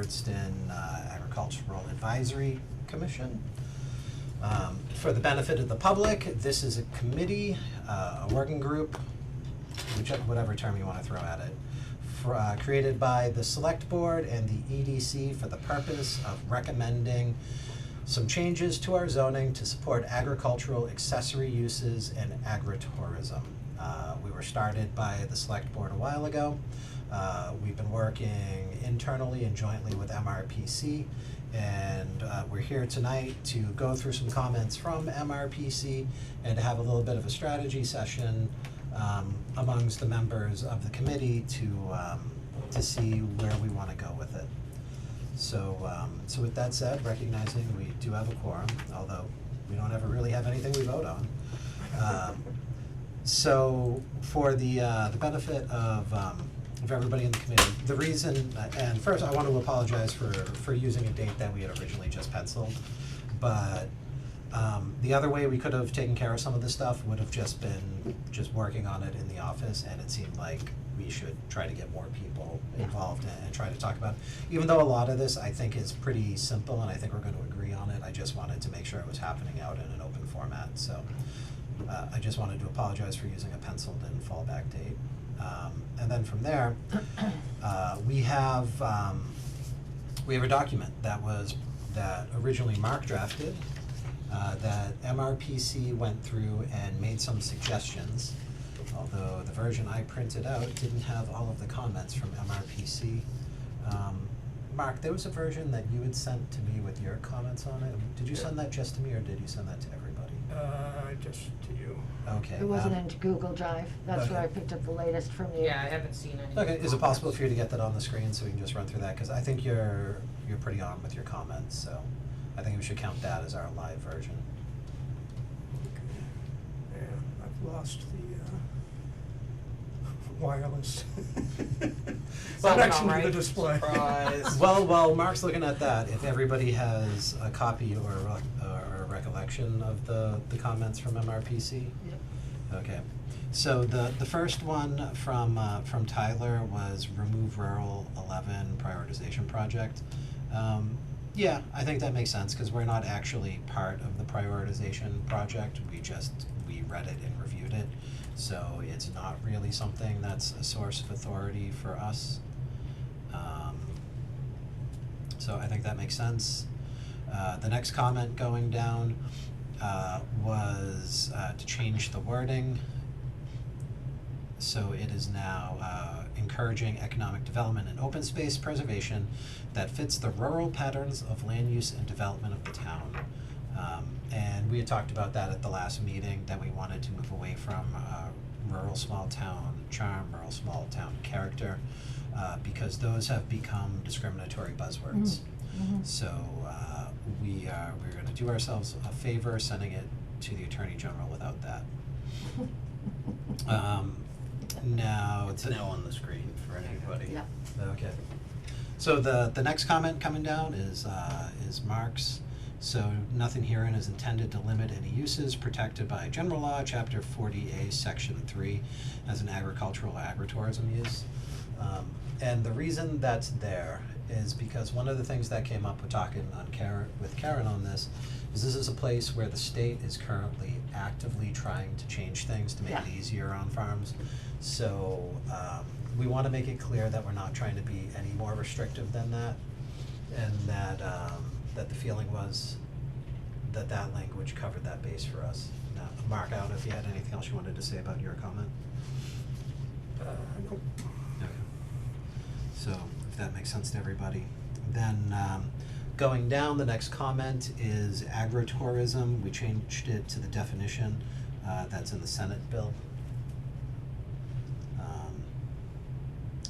Hubbardston Agricultural Advisory Commission. For the benefit of the public, this is a committee, a working group, whatever term you want to throw at it, created by the Select Board and the EDC for the purpose of recommending some changes to our zoning to support agricultural accessory uses and agritourism. We were started by the Select Board a while ago. We've been working internally and jointly with MRPC, and we're here tonight to go through some comments from MRPC and to have a little bit of a strategy session amongst the members of the committee to see where we want to go with it. So with that said, recognizing we do have a quorum, although we don't ever really have anything we vote on. So for the benefit of everybody in the committee, the reason, and first I want to apologize for using a date that we had originally just penciled, but the other way we could have taken care of some of this stuff would have just been working on it in the office, and it seemed like we should try to get more people involved and try to talk about it. Even though a lot of this I think is pretty simple and I think we're going to agree on it, I just wanted to make sure it was happening out in an open format. So I just wanted to apologize for using a penciled in fallback date. And then from there, we have a document that originally Mark drafted, that MRPC went through and made some suggestions, although the version I printed out didn't have all of the comments from MRPC. Mark, there was a version that you had sent to me with your comments on it. Did you send that just to me, or did you send that to everybody? Just to you. Okay. It wasn't in Google Drive. That's where I picked up the latest from you. Yeah, I haven't seen any. Okay, is it possible for you to get that on the screen so we can just run through that? Because I think you're pretty on with your comments, so I think we should count that as our live version. Okay. Yeah, I've lost the wireless connection to the display. Surprise. Well, Mark's looking at that. If everybody has a copy or a recollection of the comments from MRPC? Yep. Okay. So the first one from Tyler was remove rural 11 prioritization project. Yeah, I think that makes sense because we're not actually part of the prioritization project. We read it and reviewed it. So it's not really something that's a source of authority for us. So I think that makes sense. The next comment going down was to change the wording. So it is now encouraging economic development and open space preservation that fits the rural patterns of land use and development of the town. And we had talked about that at the last meeting, that we wanted to move away from rural small town charm, rural small town character, because those have become discriminatory buzzwords. Mm-hmm. So we're going to do ourselves a favor sending it to the Attorney General without that. Now It's now on the screen for anybody. Yeah. Okay. So the next comment coming down is Mark's. So nothing herein is intended to limit any uses protected by general law, chapter 40A, section 3, as an agricultural or agritourism use. And the reason that's there is because one of the things that came up with talking with Karen on this is a place where the state is currently actively trying to change things to make it easier on farms. So we want to make it clear that we're not trying to be any more restrictive than that, and that the feeling was that language covered that base for us. Now, Mark, I don't know if you had anything else you wanted to say about your comment? Nope. Okay. So if that makes sense to everybody. Then going down, the next comment is agritourism. We changed it to the definition that's in the Senate bill.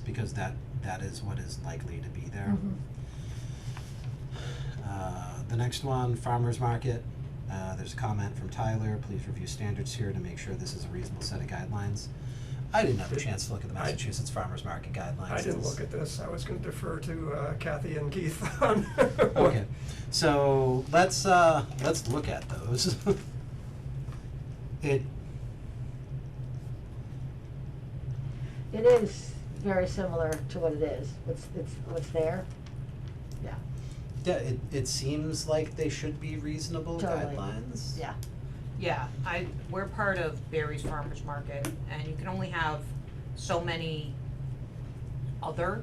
Because that is what is likely to be there. Mm-hmm. The next one, farmer's market. There's a comment from Tyler, please review standards here to make sure this is a reasonable set of guidelines. I didn't have a chance to look at the Massachusetts farmer's market guidelines. I didn't look at this. I was going to defer to Kathy and Keith on. Okay, so let's look at those. It is very similar to what it is. What's there. yeah, Yeah, it seems like they should be reasonable Totally. guidelines. yeah, Yeah, we're part of Barry's Farmers Market, and you can only have so many other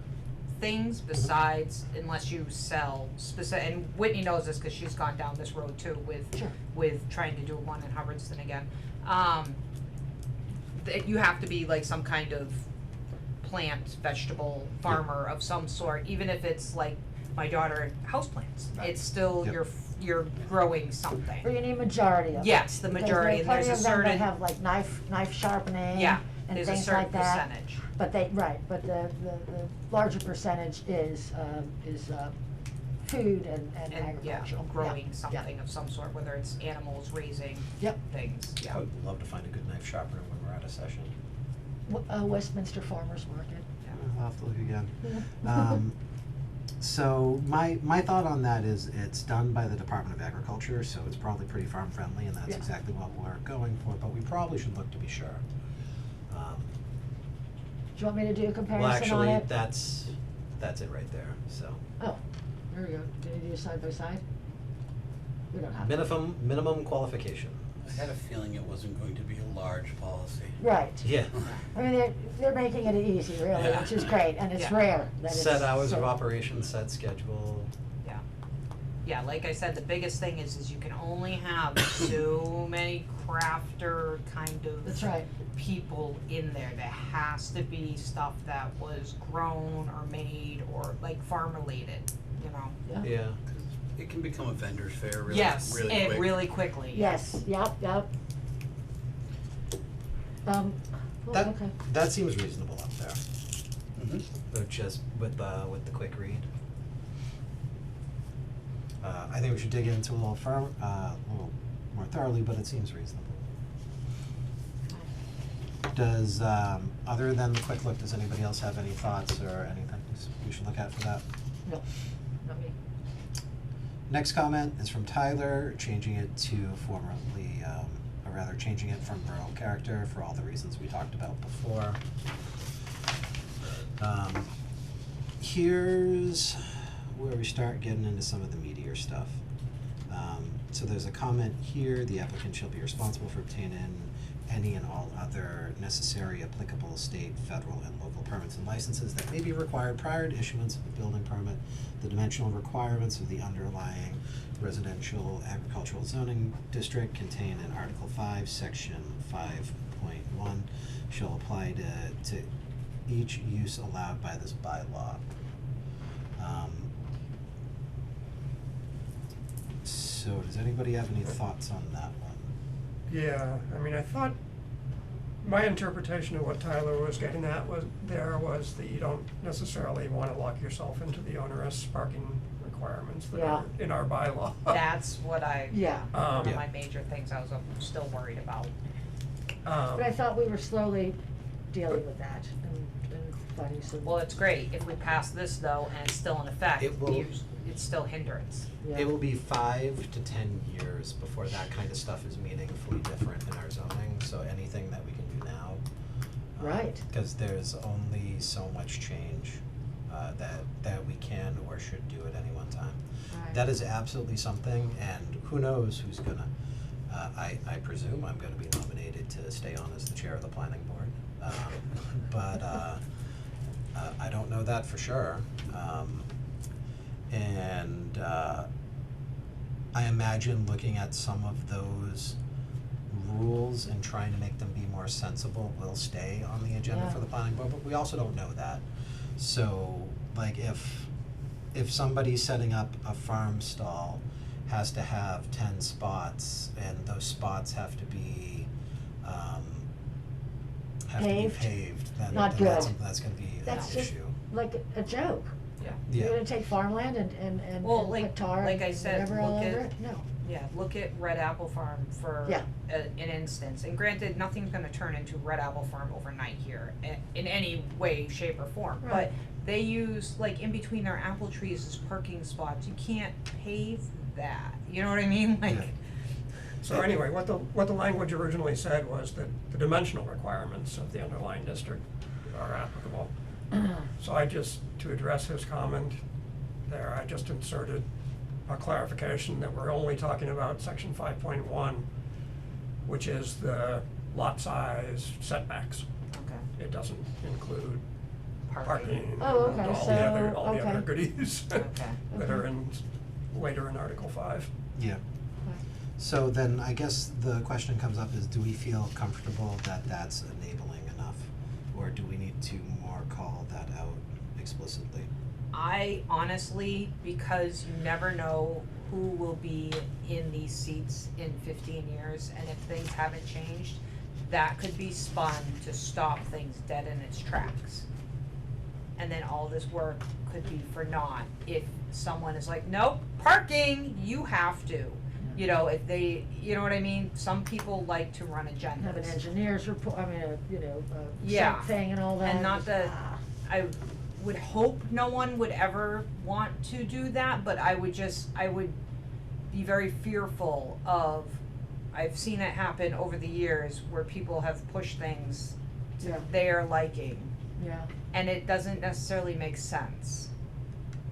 things besides, unless you sell and Whitney knows this, cause she's gone down this road too Sure. with trying to do one in Hubbardston again. That you have to be like some kind of plant, vegetable farmer of some sort, even if it's like my daughter houseplants. Right. It's still, Yep. you're growing something. or you need majority of it. Yes, the majority, and there's a Because there are plenty of them certain, that have like knife sharpening yeah, and there's a things certain like that. percentage. But the larger percentage is food and And, yeah, agricultural. growing Yeah, something of some sort, whether it's animals, raising Yep. things, yeah. I would love to find a good knife sharpener when we're at a session. Westminster Farmers Market. I'll have to look again. Yeah. So my thought on that is it's done by the Department of Agriculture, so it's probably pretty farm friendly, and that's Yeah. exactly what we're going for, but we probably should look to be sure. Do you want me to do a Well, comparison on actually, it? that's it right there, so. Oh, there we go. Did you do side by side? We don't have to. Minimum qualification. I had a feeling it wasn't going to be a large policy. Right. Yeah. I mean, they're making it easy, really, Yeah. which is great, and it's Yeah. rare that it's. Set hours of so- operation, set schedule. Yeah, yeah, like I said, the biggest thing is you can only have so many crafter kind of That's right. people in there. There has to be stuff that was grown or made or like farm related, you know? Yeah. Yeah. It can become a vendor's fair really, Yes, really and quick. really quickly. Yes, yep. Oh, That okay. that seems reasonable up there. Mhm. Just with the quick read. I think we should dig into a little little more thoroughly, but it seems reasonable. Does, other than the quick look, does anybody else have any thoughts or anything we should look at for that? No, not me. Next comment is from Tyler, changing it to formerly, or rather changing it from rural character for all the reasons we talked about before. Here's where we start getting into some of the meatier stuff. So there's a comment here, the applicant shall be responsible for obtaining any and all other necessary applicable state, federal, and local permits and licenses that may be required prior to issuance of a building permit. The dimensional requirements of the underlying residential agricultural zoning district contained in Article 5, Section 5.1 shall apply to each use allowed by this bylaw. So does anybody have any thoughts on that one? Yeah, I mean, I thought, my interpretation of what Tyler was getting at was that you don't necessarily wanna lock yourself into the onerous parking requirements that are in our bylaw. That's what Yeah. one of Yeah. my major things I was still worried about. But I thought we were slowly dealing with that and finding some. Well, it's great, if we pass this though, and it's still in effect, It will- it's still hindrance. Yeah. It will be 5 to 10 years before that kind of stuff is meaningfully different in our zoning, so anything that we can do now. Right. Because there's only so much change, that we can or should do at any one time. Right. That is absolutely something, and who knows who's gonna, I presume I'm gonna be nominated to stay on as the chair of the planning board. But, I don't know that for sure. And I imagine looking at some of those rules and trying to make them be more sensible will stay on the agenda Yeah. for the planning board, but we also don't know that. So, like, if somebody's setting up a farm stall, has to have 10 spots, and those spots have to be, Paved? then Not that's good. gonna be an That's just issue. like a joke. Yeah. You're Yeah. gonna take farmland and Well, put like- tar like and I said, whatever all look over at- it? No. Yeah, look at Red Apple Farm for Yeah. an instance, and granted, nothing's gonna turn into Red Apple Farm overnight here, in any way, shape, or form, but Right. they use, like, in between their apple trees as parking spots, you can't pave that, you know what I mean, like, Yeah. So anyway, what the language originally said was that the dimensional requirements of the underlying district are applicable. So I just, to address his comment, there, I just inserted a clarification that we're only talking about section 5.1, which is the lot size setbacks. Okay. It doesn't include Parking. parking and Oh, okay, all so, the other, okay. goodies Okay. that are in, later in Article 5. Yeah. So then I guess the question comes up is, do we feel comfortable that that's enabling enough? Or do we need to more call that out explicitly? I honestly, because you never know who will be in these seats in 15 years, and if things haven't changed, that could be spun to stop things dead in its tracks. And then all this work could be for naught if someone is like, nope, parking, you have to. You know, if they, you know what I mean? Some people like to run agendas. Have an engineer's report, I mean, Yeah. site thing and all that. And not that, Ah. I would hope no one would ever want to do that, but I would be very fearful of, I've seen it happen over the years where people have pushed things to Yeah. their liking, Yeah, and it doesn't necessarily make sense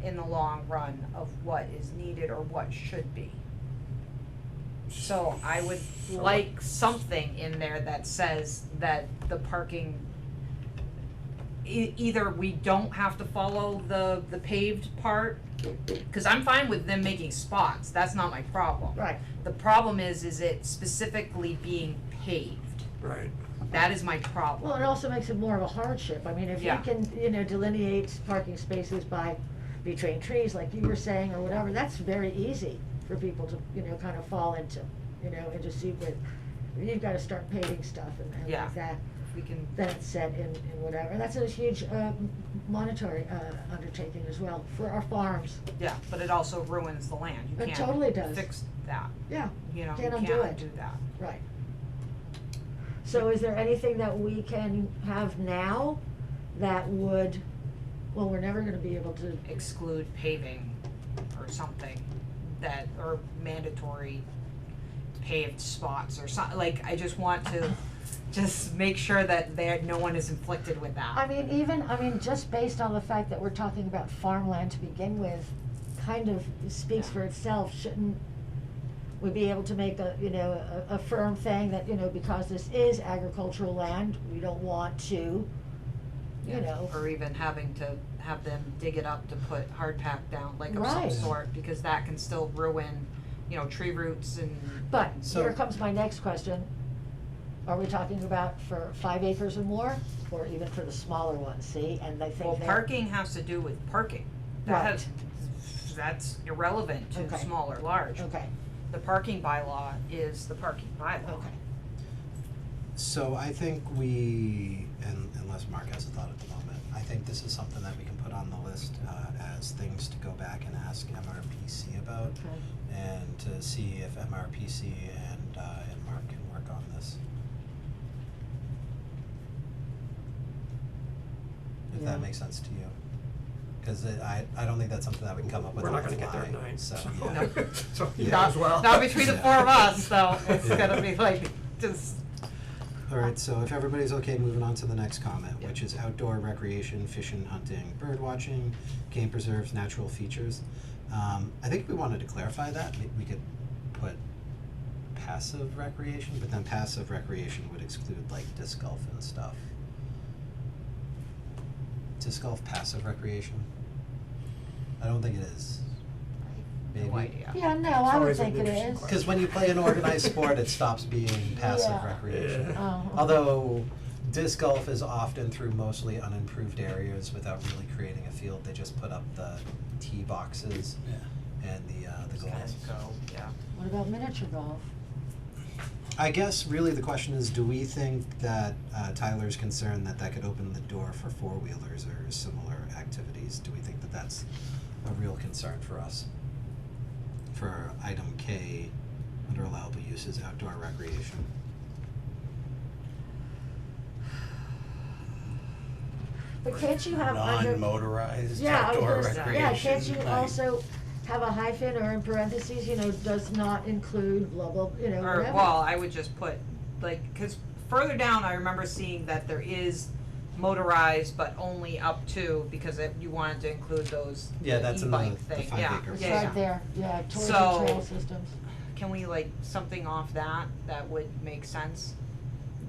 in the long run of what is needed or what should be. So I would like something in there that says that the parking, either we don't have to follow the paved part, cause I'm fine with them making spots, that's not my problem. right, The problem is it specifically being paved, Right. that is my problem. well, it also makes it more of a hardship, I mean, if you Yeah. can, delineate parking spaces between trees, like you were saying, or whatever, that's very easy for people to, kind of fall into, into suit with. You've gotta start paving stuff and Yeah. like that, We can, then it's set in whatever, and that's a huge, monetary, undertaking as well, for our farms, yeah, but it also ruins the land, you It can't totally does. fix that, yeah, you know, you Can't can't undo it. do that. right. So is there anything that we can have now that would, well, we're never gonna be able to, Exclude paving or something that, or mandatory paved spots or like, I just want to just make sure that no one is inflicted with that. I mean, just based on the fact that we're talking about farmland to begin with, kind of speaks for itself, shouldn't we be able to make a firm thing that, because this is agricultural land, we don't want to, Or even having to have them dig it up to put hard pack down, like of some Right. sort, because that can still ruin, tree roots and. But So- here comes my next question. Are we talking about for 5 acres or more, or even for the smaller ones, see, and they think Well, they're. parking has to do with parking. Right. That's irrelevant to Okay. small or large. Okay, The parking bylaw is the parking bylaw. okay. So I think we, and unless Mark has a thought at the moment, I think this is something that we can put on the list as things to go back and ask MRPC about, Okay. and to see if MRPC and Mark can work on this. If Yeah. that makes sense to you. Cause I don't think that's something that we can come up with We're on not the gonna get there fly, tonight, so, so. yeah. So, Yeah. yeah, as well. Not between the Yeah. four of us, so it's Yeah. gonna be like, just, Alright, so if everybody's okay, moving on to the next comment, which is outdoor recreation, fishing, hunting, bird watching, game preserves, natural features. I think we wanted to clarify that, we could put passive recreation, but then passive recreation would exclude like disc golf and stuff. Disc golf passive recreation? I don't think it is. Maybe. no idea. Yeah, no, It's I would always an think it interesting is. question. Cause when you play an organized sport, it stops being passive Yeah. recreation. Yeah. Oh. Although disc golf is often through mostly unimproved areas without really creating a field, they just put up the tee boxes Yeah. and the Just goals. kinda go, yeah. What about miniature golf? I guess really the question is, do we think that Tyler's concerned that could open the door for four-wheelers or similar activities? Do we think that that's a real concern for us? For item K, under allowable uses, outdoor recreation. But can't you have under, Non-motorized yeah, I was outdoor gonna say, recreation. yeah, can't you like- also have a hyphen or in parentheses, does not include blah, blah, Or, whatever? well, I would just put, like, cause further down, I remember seeing that there is motorized, but only up to, because you wanted to include those, Yeah, the that's in e-bike the thing, 5 yeah, acre. It's yeah, right there, yeah, towards the So- trail systems. Can we like something off that would make sense?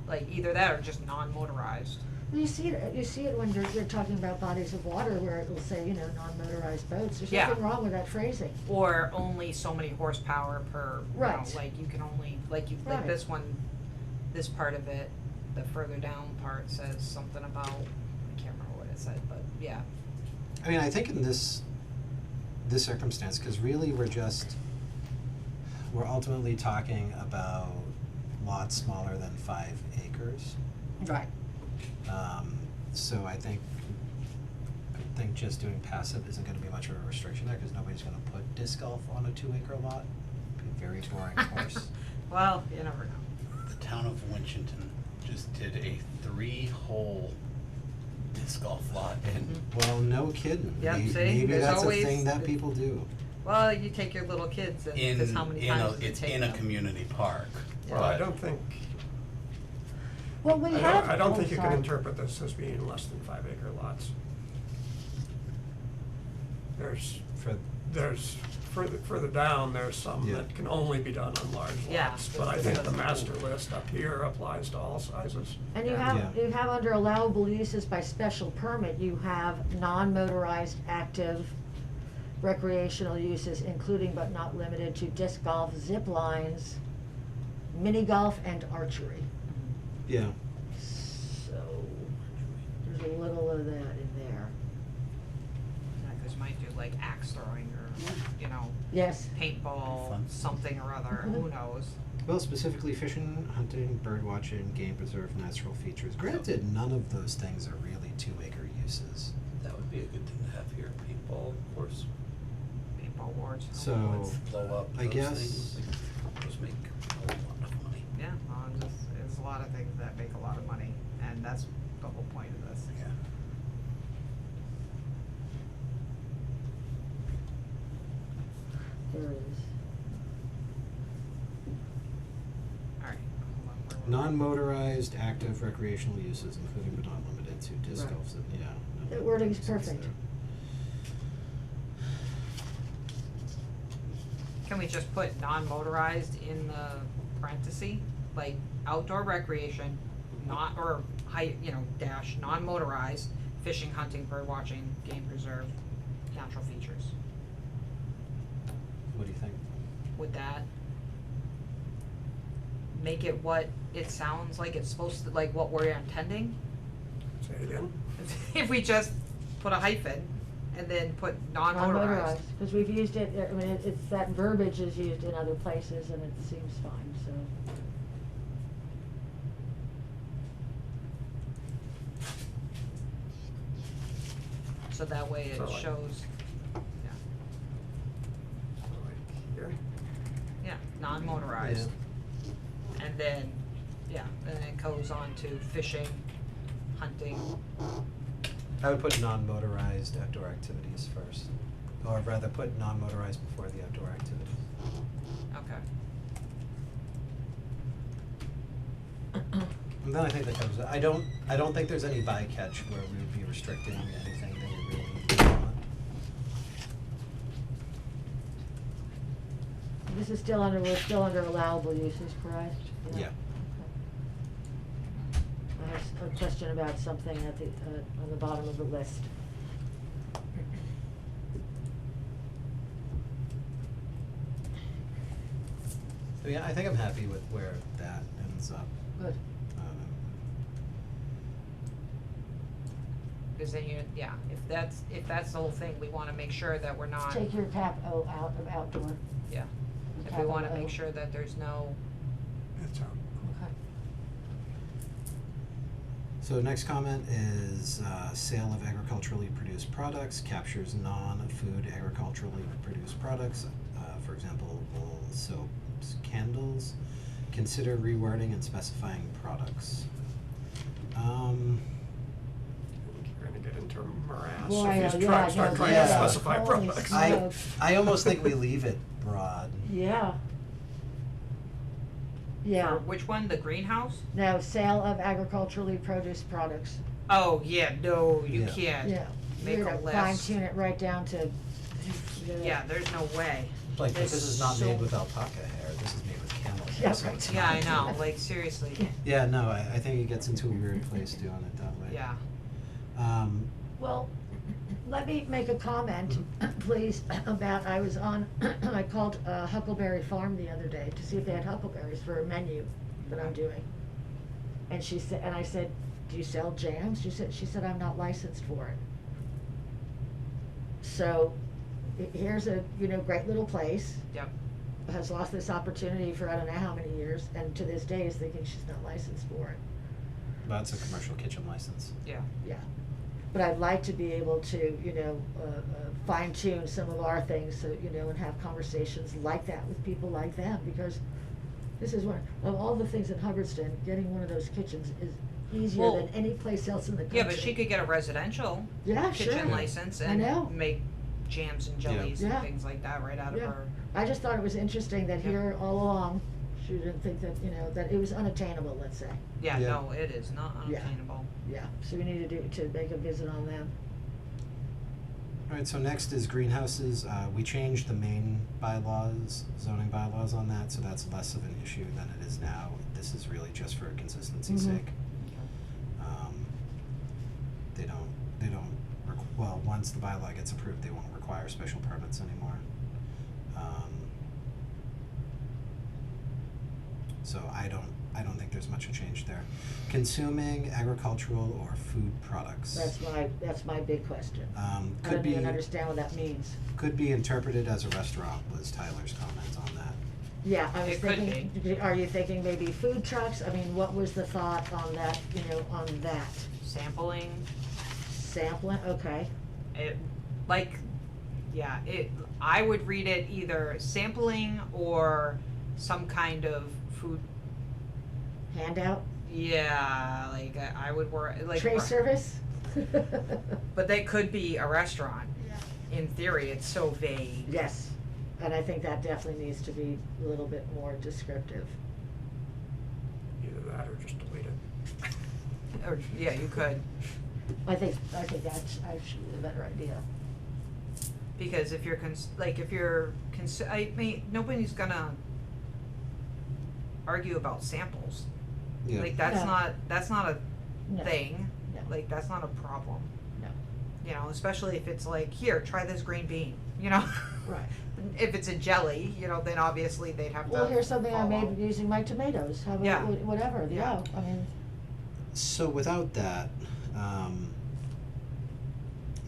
Like either that or just non-motorized. You see it when you're talking about bodies of water where it will say, you know, non-motorized boats, there's Yeah. nothing wrong with that phrasing. Or only so many horsepower per, you know, Right. like you can only, like Right. this one, this part of it, the further down part says something about, I can't remember what it said, but yeah. I mean, I think in this circumstance, cause really we're ultimately talking about lots smaller than 5 acres. Right. So I think just doing passive isn't gonna be much of a restriction there, cause nobody's gonna put disc golf on a 2 acre lot. It'd be a very boring course. Well, you never know. The town of Winchton just did a 3-hole disc golf lot and Well, no kidding. Yep, see, Maybe there's that's a always- thing that people do. Well, you take your little kids and, cause how many times does it it's take in a them? community park. Well, I but- don't think, Well, we have. I don't oh, think you can sorry. interpret this as being less than 5 acre lots. There's further down, there's some Yeah. that can only be done on large Yeah, lots, but I that's- think the that's- master list up here applies to all sizes. And you Yeah. have, you have under allowable uses by special permit, you have non-motorized active recreational uses, including but not limited to disc golf, zip lines, mini golf, and archery. Yeah. So, there's a little of that in there. Yeah, cause you might do like axe throwing or, you know, Yes, paintball, Fun. something or other, who knows? Well, specifically fishing, hunting, bird watching, game preserve, natural features. Granted, none of those things are really 2 acre uses. That would be a good thing to have here, paintball, of course, Paintball wars. So, blow up I those guess- things, like, those make a lot of money. Yeah, well, there's a lot of things that make a lot of money, and that's the whole point of this. Yeah. there is. Alright, hold on, where were we? Non-motorized active recreational uses, including but not limited to disc Right. golf, yeah. no, That wording's makes sense perfect. there. Can we just put non-motorized in the parentheses, like outdoor recreation, not, or dash, non-motorized, fishing, hunting, bird watching, game preserve, natural features? What do you think? Would that make it what it sounds like it's supposed to, like what we're intending? Say it again? If we just put a hyphen and then put non-motorized. Because we've used it, I mean, it's, that verbiage is used in other places and it seems fine, so. So that way So it like- shows, yeah, So like here, yeah, non-motorized. And then, yeah, then it goes on to fishing, hunting, I would put non-motorized outdoor activities first, or rather put non-motorized before the outdoor activities. okay. And then I think that covers it. I don't think there's any bycatch where we would be restricting anything that we really don't want. This is still we're still under allowable uses, correct? Yeah. Okay. I have a question about something at the, on the bottom of the list. So yeah, I think I'm happy with where that ends up. Good. Cause then yeah, if that's the whole thing, we wanna make sure that we're not, Take your cap O out of outdoor. yeah. If we wanna make sure that there's no, it's out. Okay. So next comment is sale of agriculturally produced products captures non-food agriculturally produced products, for example, wool, soaps, candles. Consider rewording and specifying products. You're gonna get into morass Boy, if you yeah, start no, trying yeah. to specify Holy products. smokes. I almost think we leave it broad. Yeah. Yeah, which one, the greenhouse? no, sale of agriculturally produced products. Oh, yeah, no, you Yeah. can't. Yeah. Make You're a gonna list. fine tune it right down to, Yeah, there's no way. Like, but There's this is not so- made with alpaca hair, this is made with camel hair, Yeah, so right. it's Yeah, I not- know, like, seriously, Yeah, no, I think it gets into a weird place doing it that way. yeah. Well, let me make a comment, please, about, I was on, I called Huckleberry Farm the other day to see if they had huckleberries for a menu that I'm doing. And she said, and I said, do you sell jams? She said, I'm not licensed for it. So, here's a, great little place, Yep. has lost this opportunity for I don't know how many years, and to this day is thinking she's not licensed for it. That's a commercial kitchen license. Yeah. Yeah, but I'd like to be able to, fine tune some of our things, so, and have conversations like that with people like them, because this is one, of all the things in Hubbardston, getting one of those kitchens is easier Well, than any place else in the country. Yeah, but she could get a residential Yeah, sure. kitchen license I know. and make jams and jellies Yeah. and things like that right out of Yeah. her. I just thought it was interesting that Yeah. here all along, she didn't think that, that it was unattainable, let's say. Yeah, Yeah. no, it is not Yeah. unattainable. Yeah, so we need to make a visit on them. Alright, so next is greenhouses, we changed the main bylaws, zoning bylaws on that, so that's less of an issue than it is now. This is really just for consistency's Mhm. sake. They don't, well, once the bylaw gets approved, they won't require special permits anymore. So I don't think there's much a change there. Consuming agricultural or food products. That's my big question. I Could don't be, even understand what that means. could be interpreted as a restaurant, was Tyler's comment on that. Yeah, I was It could thinking, are you thinking maybe food trucks? I mean, what was the thought on that, on that? Sampling, Sampling, okay, I would read it either sampling or some kind of food, handout, yeah, like, I would work, like. tray service? But they could be a restaurant. In theory, it's so vague. Yes, and I think that definitely needs to be a little bit more descriptive. Either that or just delete it. Or, yeah, you could, I think that's actually a better idea. because if you're I mean, nobody's gonna argue about samples. Yeah. Like, that's No. not a No. thing, No. like, that's not a problem. No. You know, especially if it's like, here, try this green bean, you know? Right. If it's a jelly, then obviously they'd have to Well, here's something I follow. made using my tomatoes, how Yeah. about, whatever, Yeah. I mean, So without that,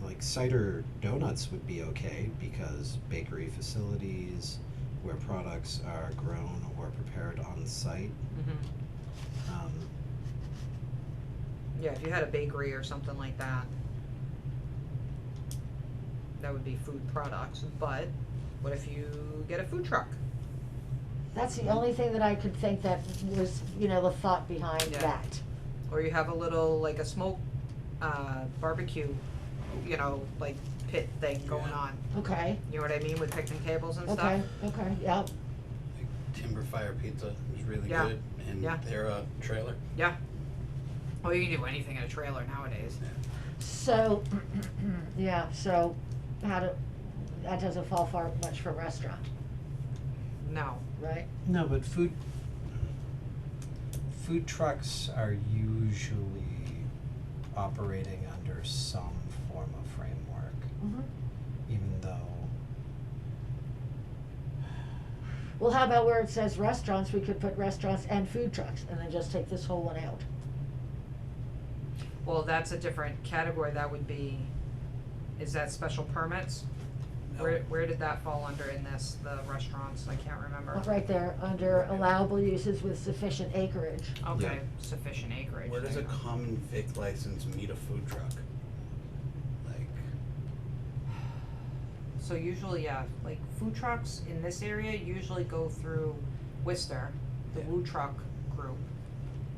like cider donuts would be okay because bakery facilities where products are grown or prepared on site. Mhm. Um, Yeah, if you had a bakery or something like that, that would be food products, but what if you get a food truck? that's the only thing that I could think that was, the thought behind Yeah. that. Or you have a little, like a smoke, barbecue, like pit thing going Yeah. on, Okay, you know what I mean, with picnic tables and stuff? okay, yeah, Like Timber Fire Pizza is really Yeah. good, and Yeah. they're a trailer. Yeah. Well, you can do anything in a trailer nowadays. so, yeah, so that doesn't fall far much from restaurant, No. right? no, but food trucks are usually operating under some form of framework, Mm-hmm. even though, Well, how about where it says restaurants, we could put restaurants and food trucks, and then just take this whole one out? Well, that's a different category, that would be, is that special permits? No. Where did that fall under in this, the restaurants, I can't remember. Right there, under allowable uses with sufficient acreage. Okay, Yeah. sufficient acreage. Where does there a you go. common vic license meet a food truck? Like, So usually, yeah, like food trucks in this area usually go through Worcester, the Yeah. Woo Truck Group.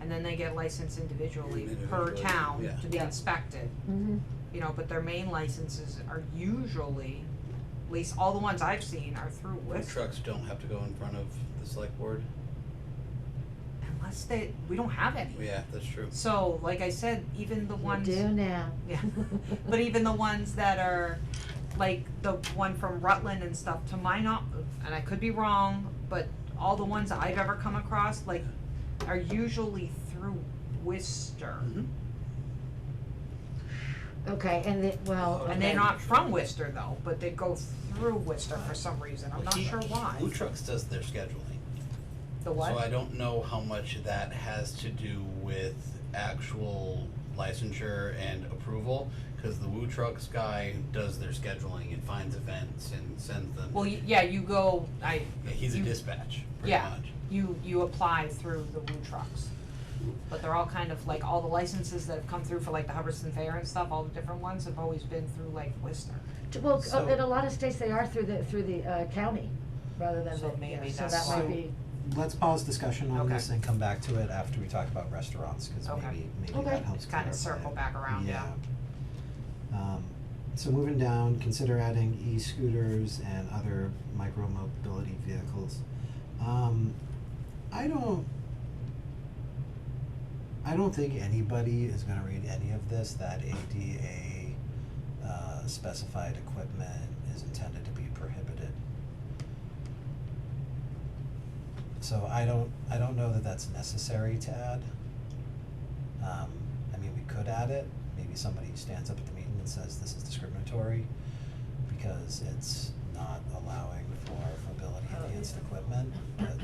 And then they get licensed individually per Individually, town yeah. to be Yeah. inspected. Mm-hmm. But their main licenses are usually, at least all the ones I've seen are through food Worcester. trucks don't have to go in front of the select board. we don't have any. Yeah, that's true. So, like I said, even the You ones. do now. Yeah, but even the ones that are, like the one from Rutland and stuff, to my and I could be wrong, but all the ones I've ever come across, like, are usually through Worcester. Mhm. Okay, and well, And they're okay. not from Worcester though, but they go through Worcester for some reason, I'm not sure why. Blue Trucks does their scheduling. The what? So I don't know how much that has to do with actual licensure and approval, cause the Woo Trucks guy does their scheduling and finds events and sends them. Well, yeah, you go, Yeah, he's a you- dispatch, pretty yeah. much. You apply through the Woo Trucks. But they're all kind of like, all the licenses that have come through for like the Hubbardston Fair and stuff, all the different ones have always been through like Worcester. Well, So- in a lot of states, they are through the county, rather than So the, maybe so that's that might why. be, Let's pause discussion on Okay. this and come back to it after we talk about restaurants, cause Okay. maybe Okay. that helps Just kinda clarify circle it. back around, yeah. So moving down, consider adding e-scooters and other micro-mobility vehicles. I don't think anybody is gonna read any of this, that ADA, specified equipment is intended to be prohibited. So I don't know that that's necessary to add. I mean, we could add it, maybe somebody stands up at the meeting and says this is discriminatory because it's not allowing for mobility enhanced equipment, but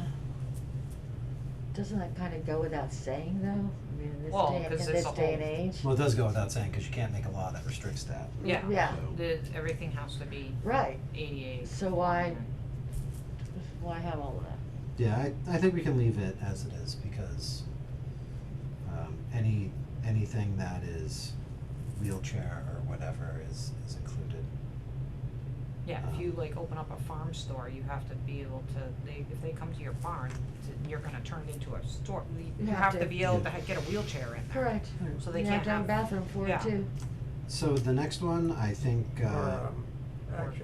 doesn't that kinda go without saying though? I mean, in this Well, day, in 'cause this it's a day and whole- age. well, it does go without saying, cause you can't make a law that restricts that. Yeah. Yeah. Everything has to be Right, ADA. so why have all of that? Yeah, I think we can leave it as it is because anything that is wheelchair or whatever is included. Yeah, if you like open up a farm store, you have to be able to, if they come to your barn, you're gonna turn it into a store, you You have have to to- be able to get a wheelchair in there. Correct. So they You can't have to have a have- bathroom for yeah. it too. So the next one, I think, Or,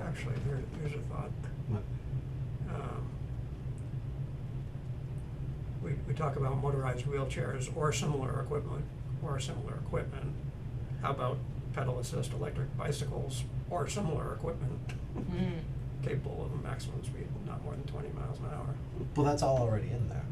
actually, here's a thought. what- We talk about motorized wheelchairs or similar equipment, How about pedal assist electric bicycles or similar equipment Mm. capable of a maximum speed of not more than 20 miles an hour? well, that's all already in there.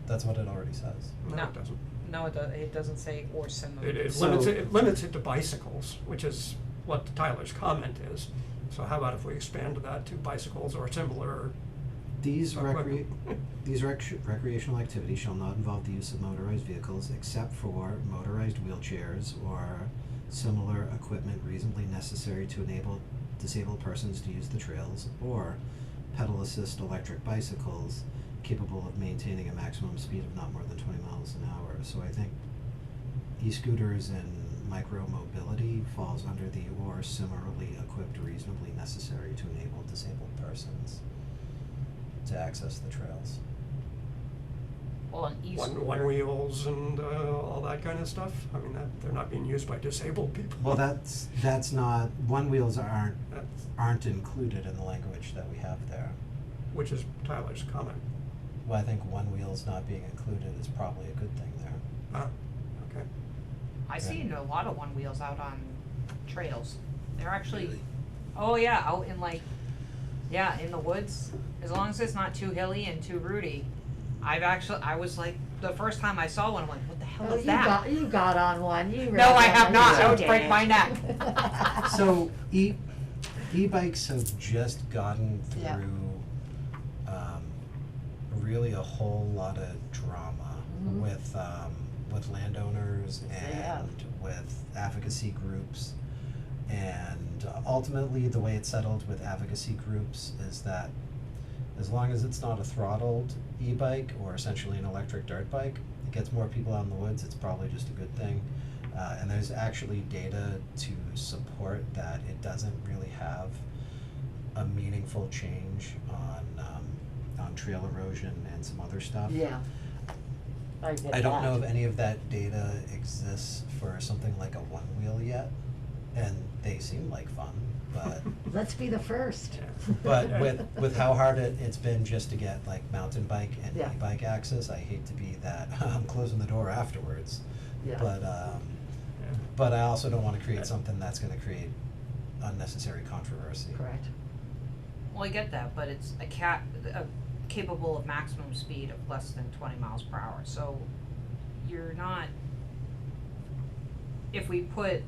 That's what it already says. No, No. it doesn't. No, it doesn't say or similar. It So- limits it to bicycles, which is what Tyler's comment is. So how about if we expand that to bicycles or similar These equipment? recreational activities shall not involve the use of motorized vehicles except for motorized wheelchairs or similar equipment reasonably necessary to enable disabled persons to use the trails, or pedal assist electric bicycles capable of maintaining a maximum speed of not more than 20 miles an hour. So I think e-scooters and micro-mobility falls under the or similarly equipped reasonably necessary to enable disabled persons to access the trails. Well, an e-scooter. one wheels and all that kind of stuff? I mean, they're not being used by disabled people. Well, that's not, one wheels That's- aren't included in the language that we have there. Which is Tyler's comment. Well, I think one wheels not being included is probably a good thing there. Ah, okay. I see a lot of one wheels out on trails. They're actually, Really? oh yeah, out in like, yeah, in the woods. As long as it's not too hilly and too rooty. I was like, the first time I saw one, I'm like, what the hell Oh, is that? you got on one, you No, I ran have on not. it. I would break my neck. So e-bikes have just gotten Yeah. through really a whole lot of drama Mhm. with landowners Yes, they have. and with advocacy groups. And ultimately, the way it's settled with advocacy groups is that as long as it's not a throttled e-bike or essentially an electric dirt bike, it gets more people out in the woods, it's probably just a good thing. And there's actually data to support that it doesn't really have a meaningful change on trail erosion and some other stuff. Yeah. I get I don't know that. if any of that data exists for something like a one wheel yet, and they seem like fun. but Let's be the first. Yeah. but with how hard it's been just to get like mountain bike and Yeah. e-bike access, I hate to be that I'm closing the door afterwards. Yeah. But I also don't wanna create something that's gonna create unnecessary controversy. Correct. Well, I get that, but it's capable of maximum speed of less than 20 miles per hour, so you're not, if we put,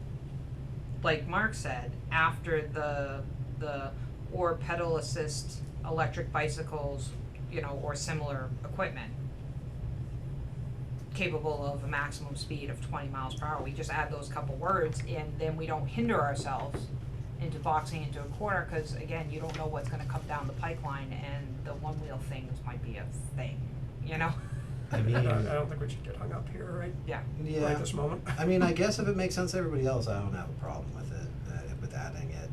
like Mark said, after the or pedal assist electric bicycles, or similar equipment, capable of a maximum speed of 20 miles per hour, we just add those couple words, and then we don't hinder ourselves into boxing into a corner, cause again, you don't know what's gonna come down the pipeline, and the one-wheel things might be a thing, I mean, I don't think we should get hung up here, right? Yeah. yeah. Right this moment. I mean, I guess if it makes sense to everybody else, I don't have a problem with it, with adding it.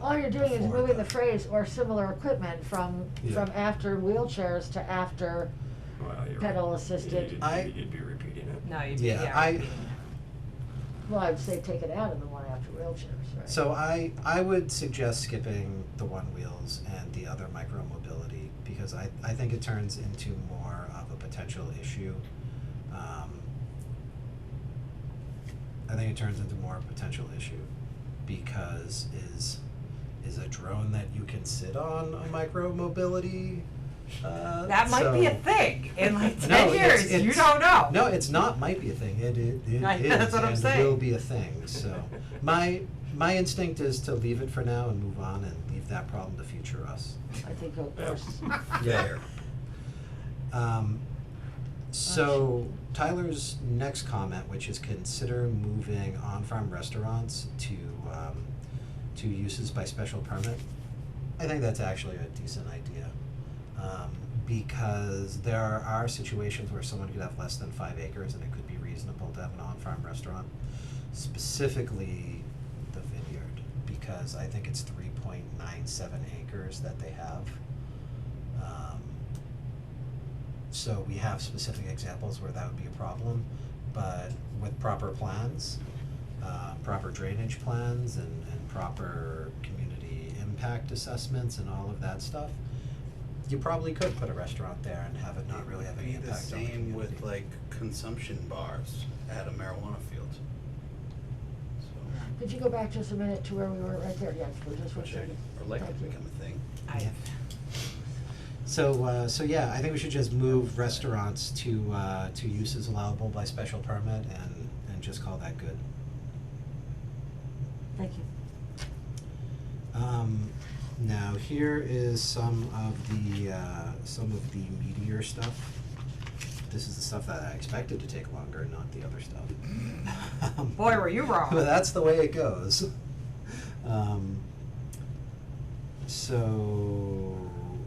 All you're doing is before moving the phrase or similar equipment from Yeah. after wheelchairs to after Well, you're pedal right. assisted. You'd be repeating it. No, you'd Yeah, be, I- repeating it. Well, I'd say take it out of the one after wheelchairs, right? So I would suggest skipping the one wheels and the other micro mobility, because I think it turns into more of a potential issue. I think it turns into more of a potential issue, because is a drone that you can sit on a micro mobility? That might be a So- thing in like 10 No, years, it's- you don't know. No, it's not might be a thing, it I- is that's what I'm and saying. will be a thing, so. My instinct is to leave it for now and move on and leave that problem to future us. I think of Yep. course. There. So Tyler's next comment, which is consider moving on-farm restaurants to uses by special permit. I think that's actually a decent idea. Because there are situations where someone could have less than 5 acres and it could be reasonable to have an on-farm restaurant. Specifically the vineyard, because I think it's 3.97 acres that they have. So we have specific examples where that would be a problem, but with proper plans, proper drainage plans and proper community impact assessments and all of that stuff, you probably could put a restaurant there and have it not really have any It'd be impact on the community. same with like consumption bars at a marijuana field. So, Could you go back just a minute to where we were right there? Yes, we're just which returning. are likely Thank to you. become a thing. Yeah. So yeah, I think we should just move restaurants to uses allowable by special permit and just call that good. Thank you. Now here is some of the meatier stuff. This is the stuff that I expected to take longer, not the other stuff. Boy, were you wrong. But that's the way it goes. So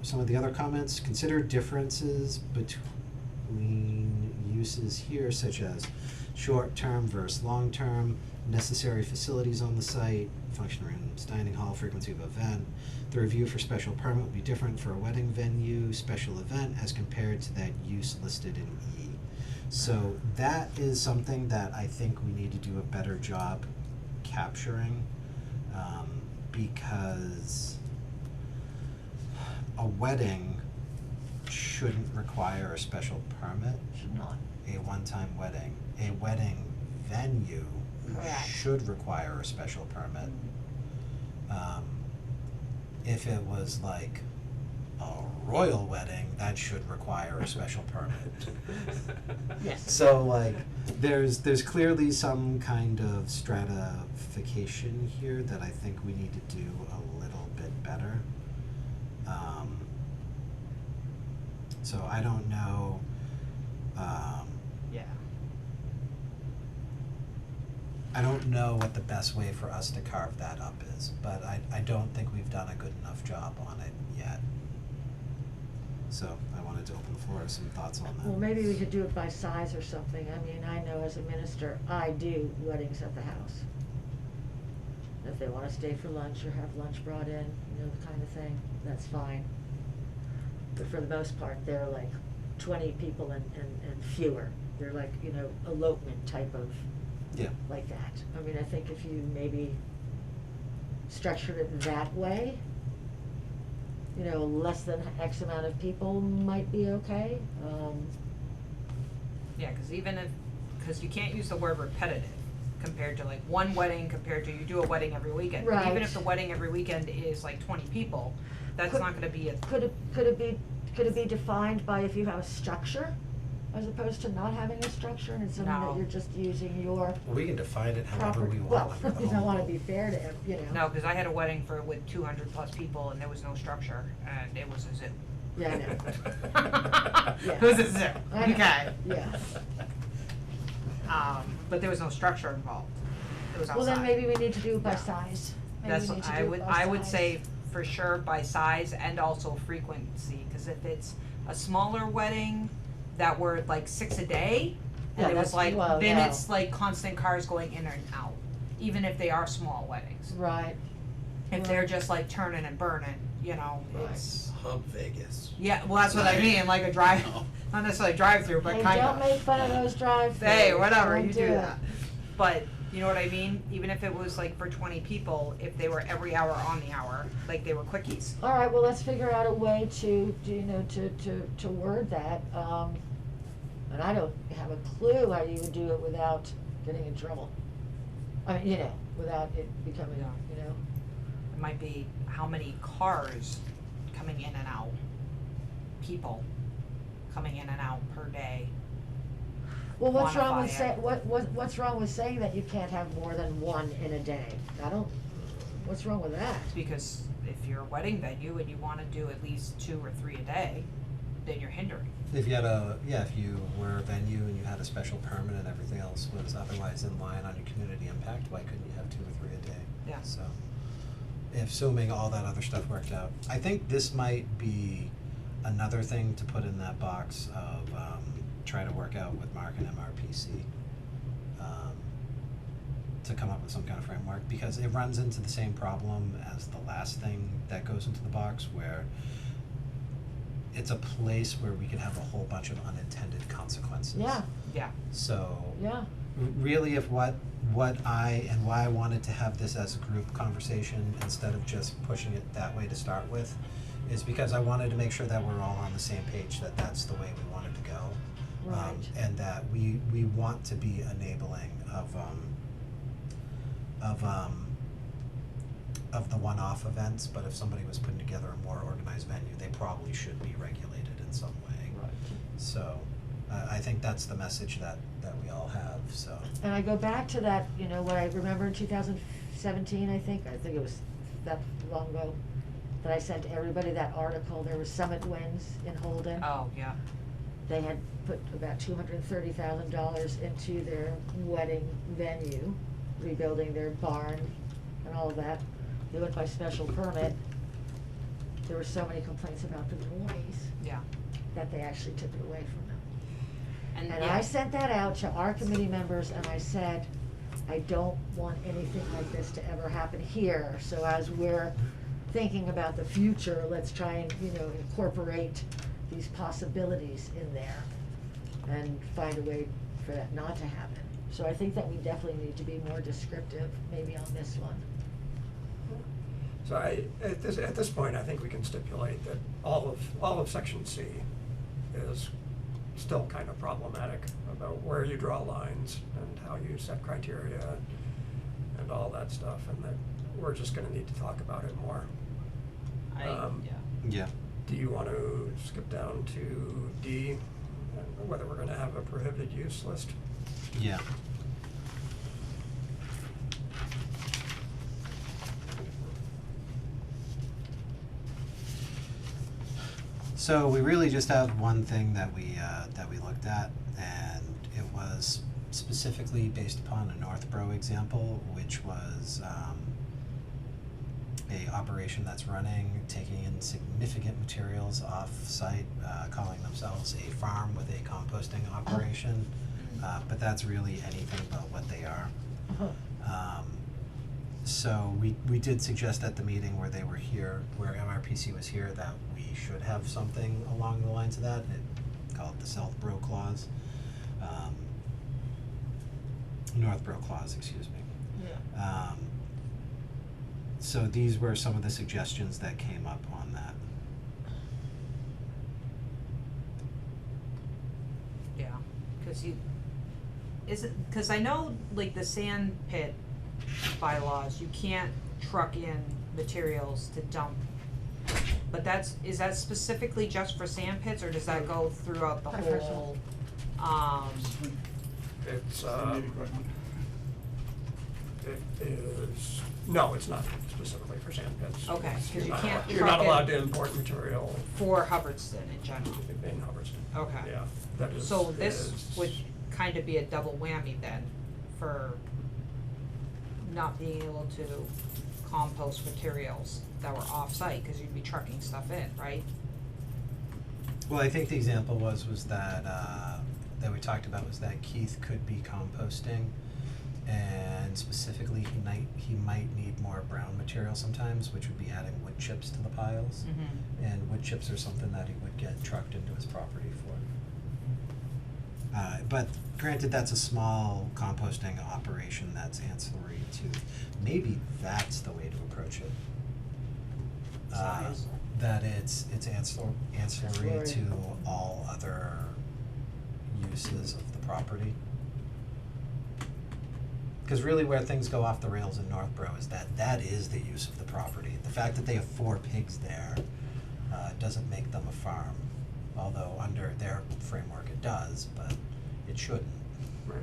some of the other comments, consider differences between uses here such as short-term versus long-term, necessary facilities on the site, function rooms, dining hall, frequency of event. The review for special permit will be different for a wedding venue, special event as compared to that use listed in E. So that is something that I think we need to do a better job capturing, because a wedding shouldn't require a special permit. Should not. A one-time wedding. A wedding venue Correct. should require a special permit. If it was like a royal wedding, that should require a special permit. Yes. So like, there's clearly some kind of stratification here that I think we need to do a little bit better. So I don't know, Yeah. I don't know what the best way for us to carve that up is, but I don't think we've done a good enough job on it yet. So I wanted to open the floor to some thoughts on that. Well, maybe we could do it by size or something. I mean, I know as a minister, I do weddings at the house. If they wanna stay for lunch or have lunch brought in, the kind of thing, that's fine. But for the most part, they're like 20 people and fewer. They're like, elopement type of, Yeah. like that. I mean, I think if you maybe structured it that way, you know, less than X amount of people might be okay, Yeah, cause even if, cause you can't use the word repetitive compared to like one wedding compared to you do a wedding every weekend. But even Right. if the wedding every weekend is like 20 people, that's Could- not gonna be a, could it be defined by if you have a structure, as opposed to not having a structure, and it's something No. that you're just using your We can define it however property, we want well, under the you don't wanna home be rule. fair to, you know. no, cause I had a wedding with 200 plus people and there was no structure and it was a zoo. Yeah, I know. Yeah. It was a zoo, I know. okay. Yeah. But there was no structure involved. It was outside. Well, then maybe we need to do it by Yeah. size. Maybe That's we what need to I do it would, by I would size. say for sure by size and also frequency, cause if it's a smaller wedding that were like 6 a day, Yeah, and it was that's- like, well, then no. it's like constant cars going in and out, even if they are small weddings. Right, If they're just like turning and burning, you know, Right. it's, Hub Vegas. yeah, well, that's what I mean, like a drive, No. not necessarily drive-through, but hey, kind of. don't make fun of those drive-throughs. Hey, whatever, Don't you do it. that. But, you know what I mean? Even if it was like for 20 people, if they were every hour on the hour, like they were quickies. All right, well, let's figure out a way to, you know, to word that, and I don't have a clue how you would do it without getting in trouble. I mean, you know, without it becoming, Yeah. you know, It might be how many cars coming in and out, people coming in and out per day. well, what's wrong with Quantify it. what's wrong with saying that you can't have more than one in a day? I don't, what's wrong with that? Because if you're a wedding venue and you wanna do at least 2 or 3 a day, then you're hindering. If you had if you were a venue and you had a special permit and everything else was otherwise in line on your community impact, why couldn't you have 2 or 3 a day? Yeah. So, if assuming all that other stuff worked out, I think this might be another thing to put in that box of, try to work out with Mark and MRPC. To come up with some kind of framework, because it runs into the same problem as the last thing that goes into the box, where it's a place where we could have a whole bunch of unintended consequences. Yeah, Yeah, So, yeah, really, if why I wanted to have this as a group conversation instead of just pushing it that way to start with, is because I wanted to make sure that we're all on the same page, that that's the way we wanted to go. right. And that we want to be enabling of the one-off events, but if somebody was putting together a more organized venue, they probably should be regulated in some way. Right. So, I think that's the message that we all have, so. And I go back to that, you know, what I remember in 2017, I think it was that long ago, that I sent everybody that article, there was Summit Winds in Holden. oh, yeah, They had put about $230,000 into their wedding venue, rebuilding their barn and all of that. They went by special permit. There were so many complaints about the noise yeah. that they actually took it away from them. And yeah. I sent that out to our committee members and I said, I don't want anything like this to ever happen here. So as we're thinking about the future, let's try and, you know, incorporate these possibilities in there and find a way for that not to happen. So I think that we definitely need to be more descriptive, maybe on this one. So at this point, I think we can stipulate that all of section C is still kind of problematic about where you draw lines and how you set criteria and all that stuff, and that we're just gonna need to talk about it more. Yeah. Yeah. Do you want to skip down to D, and whether we're gonna have a prohibited use list? Yeah. So we really just have one thing that we looked at, and it was specifically based upon a Northborough example, which was a operation that's running, taking in significant materials off-site, calling themselves a farm with a composting operation, but that's really anything but what they are. So we did suggest at the meeting where they were here, where MRPC was here, that we should have something along the lines of that, call it the Southborough clause. Northborough clause, excuse me. Yeah. So these were some of the suggestions that came up on that. Yeah, cause cause I know like the sand pit bylaws, you can't truck in materials to dump. But is that specifically just for sand pits, or does that go throughout the I think so. whole, It's, it is, no, it's not specifically for sand pits. Okay, 'cause you You're not can't allowed- You're not truck it- allowed to import material for Hubbardston in general? in Hubbardston. Okay. Yeah, that is. So this is- would kind of be a double whammy then for not being able to compost materials that were off-site, cause you'd be trucking stuff in, right? Well, I think the example was that, that we talked about was that Keith could be composting, and specifically he might need more brown material sometimes, which would be adding wood chips to the piles. Mm-hmm. And wood chips are something that he would get trucked into his property for. But granted, that's a small composting operation that's ancillary to, maybe that's the way to approach it. Size. That it's ancillary Ancillary. to all other uses of the property. Cause really where things go off the rails in Northborough is that is the use of the property. The fact that they have 4 pigs there, doesn't make them a farm, although under their framework it does, but it shouldn't. Right.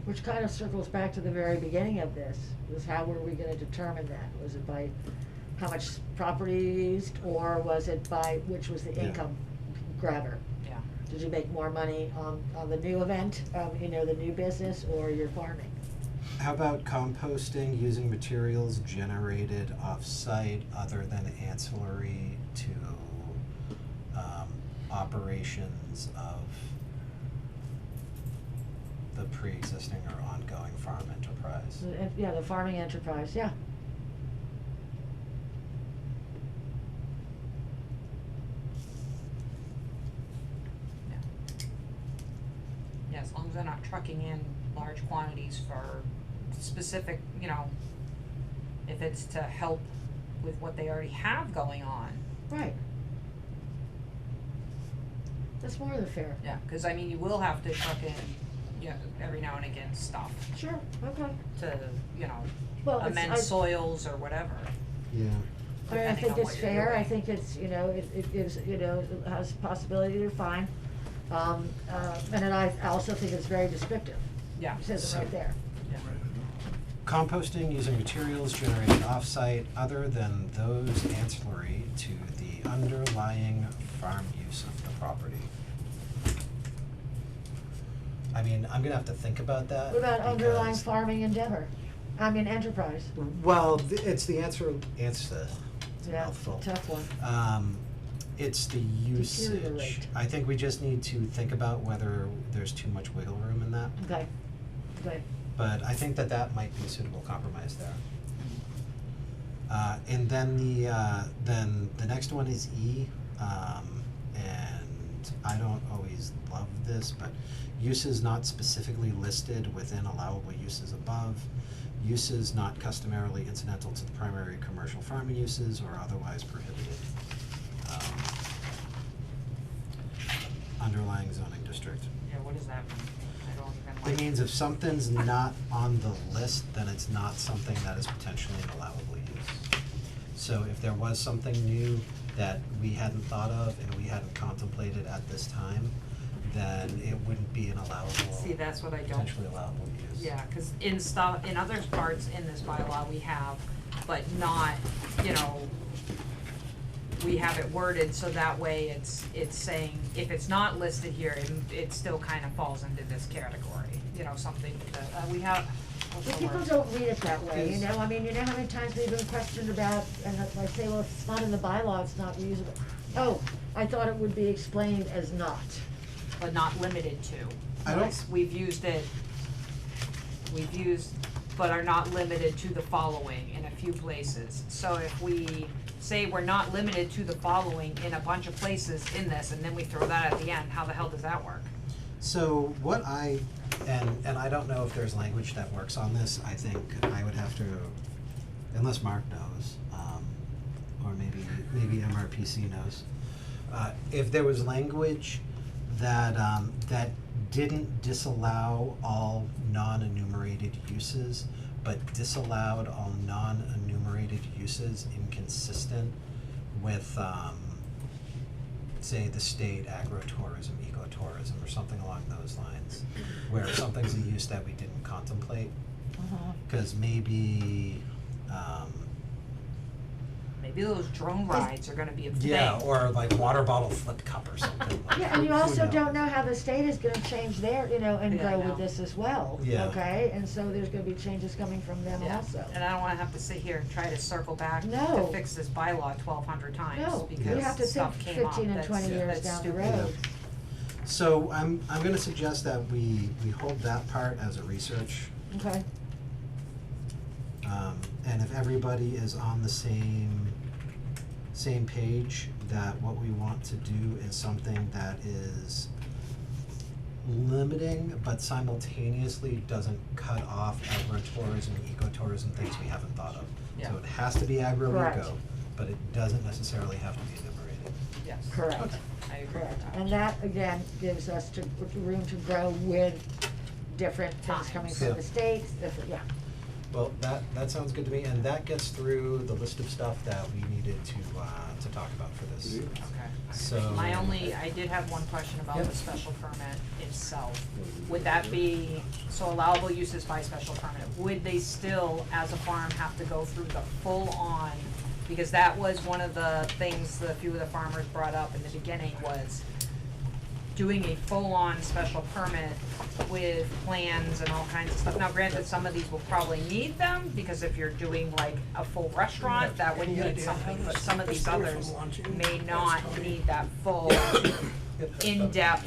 Which kind of circles back to the very beginning of this, was how were we gonna determine that? Was it by how much property you used, or was it by, which was the Yeah. income grabber? Yeah. Did you make more money on the new event, the new business, or your farming? How about composting using materials generated off-site other than ancillary to, operations of the pre-existing or ongoing farm enterprise? Yeah, the farming enterprise, yeah. Yeah, as long as they're not trucking in large quantities for specific, if it's to help with what they already have going on. Right. That's more than fair. Yeah, cause I mean, you will have to truck in, every now and again stuff Sure, okay. to, Well, amend soils or whatever. Yeah. I depending think on it's what you're fair, I doing. think it's, it gives, it has possibility to fine. And then I also think it's very descriptive. Yeah. It says it So- right there. Yeah. Composting using materials generated off-site other than those ancillary to the underlying farm use of the property. I mean, I'm gonna have to think about that. What about underlying because- farming enterprise? Well, it's the it's a Yeah, mouthful. tough one. It's the usage. Deteriorate. I think we just need to think about whether there's too much wiggle room in that. Okay, okay. But I think that might be a suitable compromise there. And then the next one is E, and I don't always love this, but uses not specifically listed within allowable uses above, uses not customarily incidental to the primary commercial farming uses or otherwise prohibited. Underlying zoning district. Yeah, what does that mean? I don't even It means if something's not on the list, then it's not something that is potentially an allowable use. So if there was something new that we hadn't thought of and we hadn't contemplated at this time, then it wouldn't be an allowable, See, that's what I don't. potentially allowable use. Yeah, cause in other parts in this bylaw we have, but not, we have it worded so that way it's saying, if it's not listed here, it still kind of falls into this category, something that, we have, what's But the people word? don't read it that way, Is- I mean, how many times we've been questioned about, and I say, well, if it's not in the bylaw, it's not reusable. Oh, I thought it would be explained as not. But not limited to. I don't- Yes, we've used, but are not limited to the following in a few places. So if we say we're not limited to the following in a bunch of places in this, and then we throw that at the end, how the hell does that work? So what and I don't know if there's language that works on this, I think I would have to, unless Mark knows, or maybe MRPC knows. If there was language that, that didn't disallow all non-enumerated uses, but disallowed all non-enumerated uses inconsistent with, say, the state agritourism, ecotourism, or something along those lines, where something's a use that we didn't contemplate, cause maybe, Maybe those drone rides are gonna be a thing. yeah, or like water bottle flip cup or something like Yeah, and you who also knows? don't know how the state is gonna change their, and Yeah, I go know. with this as well, Yeah. okay? And so there's gonna be changes coming from them Yeah, also. and I don't wanna have to sit here and try to circle back to No. fix this bylaw 1,200 times No, you because have to think stuff came up 15 and 20 years that's down the stupid. road. So I'm gonna suggest that we hold that part as a research, Okay, and if everybody is on the same page, that what we want to do is something that is limiting, but simultaneously doesn't cut off agritourism, ecotourism, things we haven't thought of. Yeah. So it has to be agro-eco, Correct. but it doesn't necessarily have to be enumerated. Yes. correct, Okay. I agree with correct. that. And that, again, gives us room to grow with different things coming Times. from Yeah. the states, different, yeah. Well, that sounds good to me, and that gets through the list of stuff that we needed to talk about for this. Okay. So. I did have one question about Yep. the special permit itself. Would that be, so allowable uses by special permit, would they still, as a farm, have to go through the full-on? Because that was one of the things that a few of the farmers brought up in the beginning was doing a full-on special permit with plans and all kinds of stuff. Now granted, some of these will probably need them, because if you're doing like a full restaurant, that would Any need idea how something, but this- some of these stay from others launching may those not coming? need that full in-depth.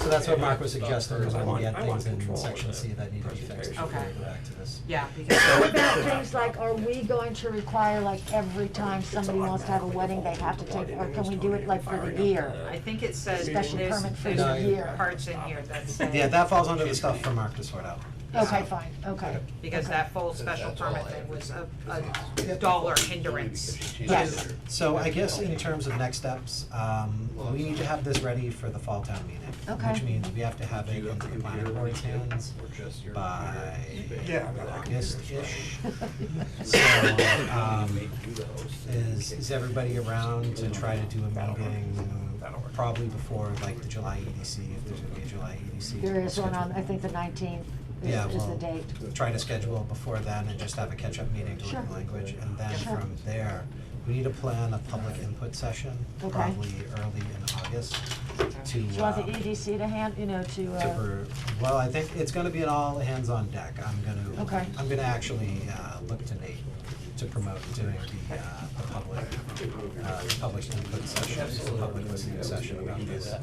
So that's what Mark was suggesting, was I when we want- had I want things in control of section the C that need to be fixed presentation. before we Okay. go back to this. Yeah, because What about things like, are we going to require, like, every time somebody wants to have a wedding, they have to take, or can we do it like for the year? I think it says Special there's, permit for the there's year. parts in here that say. Yeah, that falls under the stuff for Mark to sort out. Okay, fine, okay. Because that full special permit thing was a dollar hindrance. Yes. So I guess in terms of next steps, we need to have this ready for the fall town meeting. Okay. Which means we have to have it in the planning board's hands by Yeah. August-ish. So, is everybody around to try to do a meeting probably before like the July EDC, if there's gonna be a July EDC? There is one on, I think the 19th Yeah, is the well, date. try to schedule before then and just have a catch-up meeting to Sure. learn language, and then Sure. from there, we need to plan a public input session, Okay. probably early in August, to, Do you want the EDC to hand, well, I think it's gonna be an all hands on deck. Okay. I'm gonna actually, look to Nate to promote doing the public input session, public listening session about this.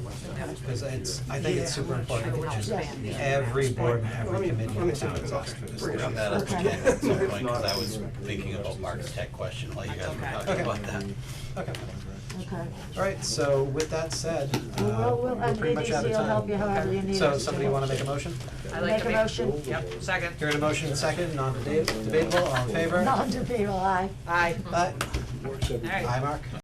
Because I think it's super important that just Yes. every board and every committee in the town is asked for this. Bring that up Okay. again at some point, cause I was thinking about Mark's tech question while you guys were Okay. talking Okay. about that. Okay. okay. Alright, so with that said, We'll, we're and pretty much out EDC of will help you time. however you need us So to. somebody wanna make a motion? I like Make to a motion? Yep, second. Hearing a motion second, non-debatable, all in favor? Non-debatable, aye. Aye. Aye. Alright. Aye, Mark?